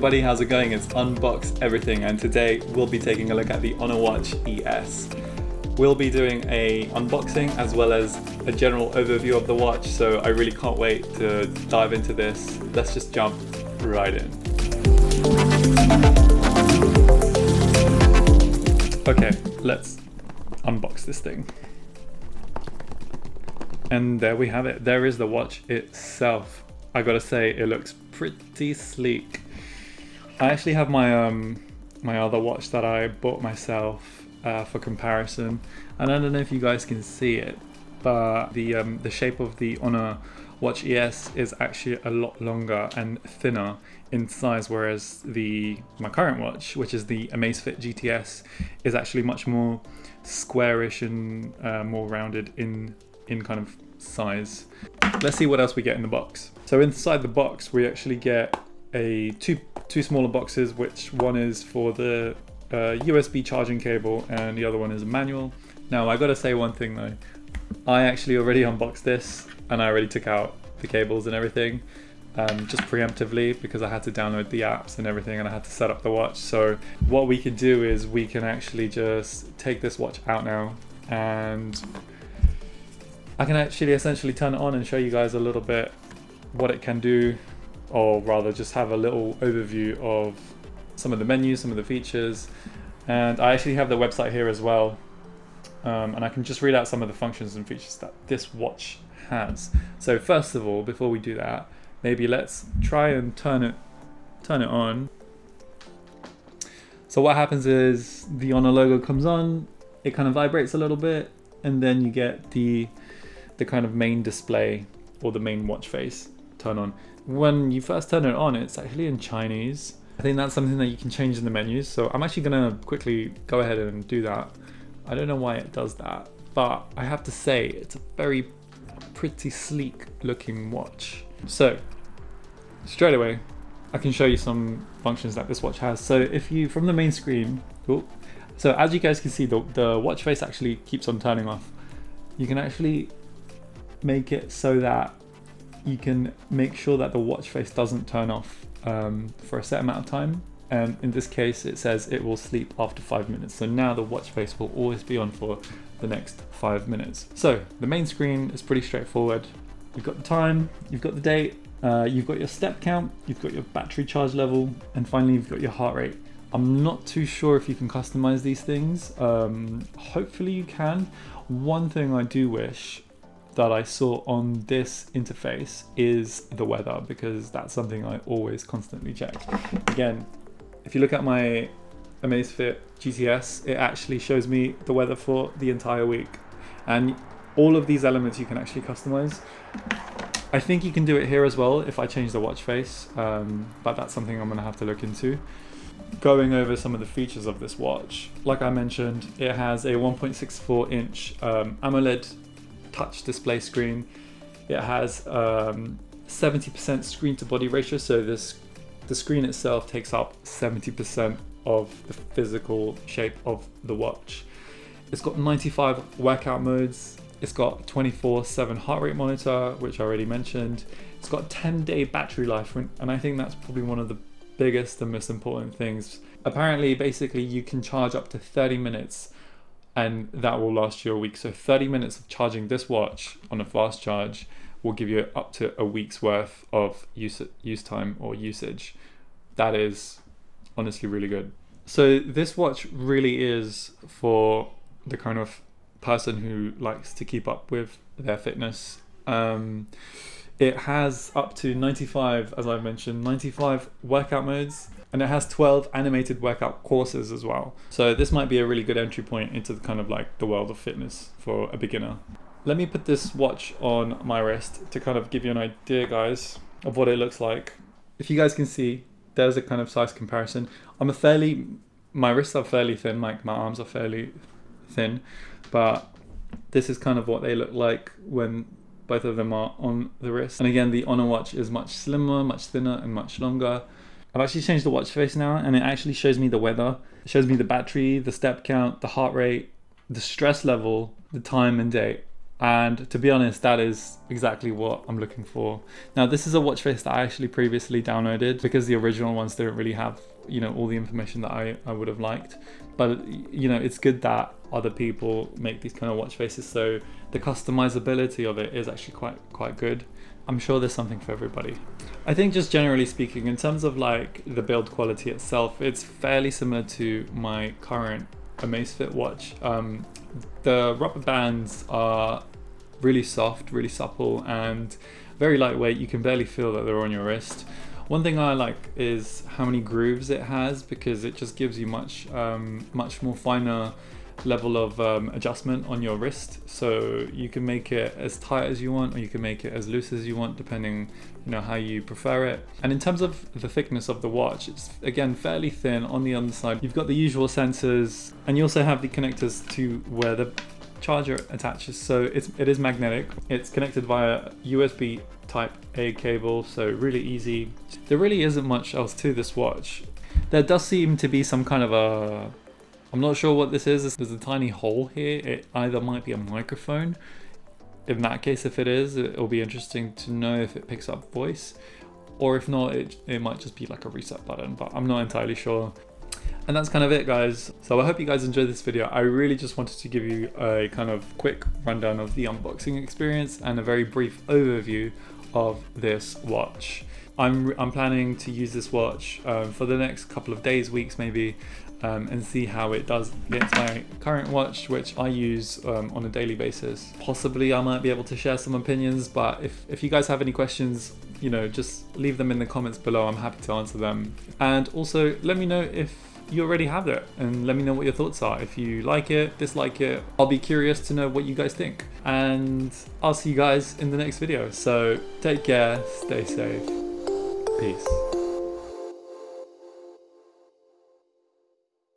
everybody, how's it going? It's Unbox Everything, and today we'll be taking a look at the Honor Watch ES. We'll be doing a unboxing as well as a general overview of the watch, so I really can't wait to dive into this. Let's just jump right in. Okay, let's unbox this thing. And there we have it. There is the watch itself. I gotta say, it looks pretty sleek. I actually have my my other watch that I bought myself for comparison, and I don't know if you guys can see it, but the shape of the Honor Watch ES is actually a lot longer and thinner in size, whereas my current watch, which is the Amazfit GTS, is actually much more squarish and more rounded in kind of size. Let's see what else we get in the box. So inside the box we actually get two smaller boxes, which one is for the USB charging cable and the other one is a manual. Now I gotta say one thing though, I actually already unboxed this and I already took out the cables and everything just preemptively, because I had to download the apps and everything and I had to set up the watch. So what we can do is we can actually just take this watch out now, and I can actually essentially turn it on and show you guys a little bit what it can do, or rather just have a little overview of some of the menus, some of the features. And I actually have the website here as well, and I can just read out some of the functions and features that this watch has. So first of all, before we do that, maybe let's try and turn it on. So what happens is the Honor logo comes on, it kind of vibrates a little bit, and then you get the kind of main display or the main watch face turn on. When you first turn it on, it's actually in Chinese. I think that's something that you can change in the menus, so I'm actually gonna quickly go ahead and do that. I don't know why it does that, but I have to say it's a very pretty sleek looking watch. So straight away I can show you some functions that this watch has. So if you, from the main screen, so as you guys can see, the watch face actually keeps on turning off. You can actually make it so that you can make sure that the watch face doesn't turn off for a set amount of time, and in this case it says it will sleep after 5 minutes. So now the watch face will always be on for the next 5 minutes. So the main screen is pretty straightforward. You've got the time, you've got the date, you've got your step count, you've got your battery charge level, and finally you've got your heart rate. I'm not too sure if you can customize these things. Hopefully you can. One thing I do wish that I saw on this interface is the weather, because that's something I always constantly check. Again, if you look at my Amazfit GTS, it actually shows me the weather for the entire week, and all of these elements you can actually customize. I think you can do it here as well if I change the watch face, but that's something I'm gonna have to look into. Going over some of the features of this watch, like I mentioned, it has a 1.64 inch AMOLED touch display screen. It has 70% screen to body ratio, so the screen itself takes up 70% of the physical shape of the watch. It's got 95 workout modes. It's got 24/7 heart rate monitor, which I already mentioned. It's got 10-day battery life, and I think that's probably one of the biggest and most important things. Apparently, basically, you can charge up to 30 minutes and that will last you a week. So 30 minutes of charging this watch on a fast charge will give you up to a week's worth of use time or usage. That is honestly really good. So this watch really is for the kind of person who likes to keep up with their fitness. It has up to 95, as I mentioned, 95 workout modes, and it has 12 animated workout courses as well. So this might be a really good entry point into the kind of like the world of fitness for a beginner. Let me put this watch on my wrist to kind of give you an idea, guys, of what it looks like. If you guys can see, there's a kind of size comparison. My wrists are fairly thin, like my arms are fairly thin, but this is kind of what they look like when both of them are on the wrist. And again, the Honor watch is much slimmer, much thinner, and much longer. I've actually changed the watch face now, and it actually shows me the weather. It shows me the battery, the step count, the heart rate, the stress level, the time and date. And to be honest, that is exactly what I'm looking for. Now, this is a watch face that I actually previously downloaded because the original ones didn't really have, you know, all the information that I would have liked. But, you know, it's good that other people make these kind of watch faces, so the customizability of it is actually quite good. I'm sure there's something for everybody. I think just generally speaking, in terms of like the build quality itself, it's fairly similar to my current Amazfit watch. The rubber bands are really soft, really supple, and very lightweight. You can barely feel that they're on your wrist. One thing I like is how many grooves it has, because it just gives you much more finer level of adjustment on your wrist. So you can make it as tight as you want, or you can make it as loose as you want, depending, you know, how you prefer it. And in terms of the thickness of the watch, it's again fairly thin. On the underside, you've got the usual sensors, and you also have the connectors to where the charger attaches. So it is magnetic. It's connected via USB type A cable, so really easy. There really isn't much else to this watch. There does seem to be some kind of a, I'm not sure what this is. There's a tiny hole here. It either might be a microphone. In that case, if it is, it'll be interesting to know if it picks up voice, or if not, it might just be like a reset button, but I'm not entirely sure. And that's kind of it, guys. So I hope you guys enjoyed this video. I really just wanted to give you a kind of quick rundown of the unboxing experience and a very brief overview of this watch. I'm planning to use this watch for the next couple of days, weeks maybe, and see how it does against my current watch, which I use on a daily basis. Possibly I might be able to share some opinions, but if you guys have any questions, you know, just leave them in the comments below. I'm happy to answer them. And also let me know if you already have it, and let me know what your thoughts are. If you like it, dislike it, I'll be curious to know what you guys think. And I'll see you guys in the next video. So take care, stay safe, peace.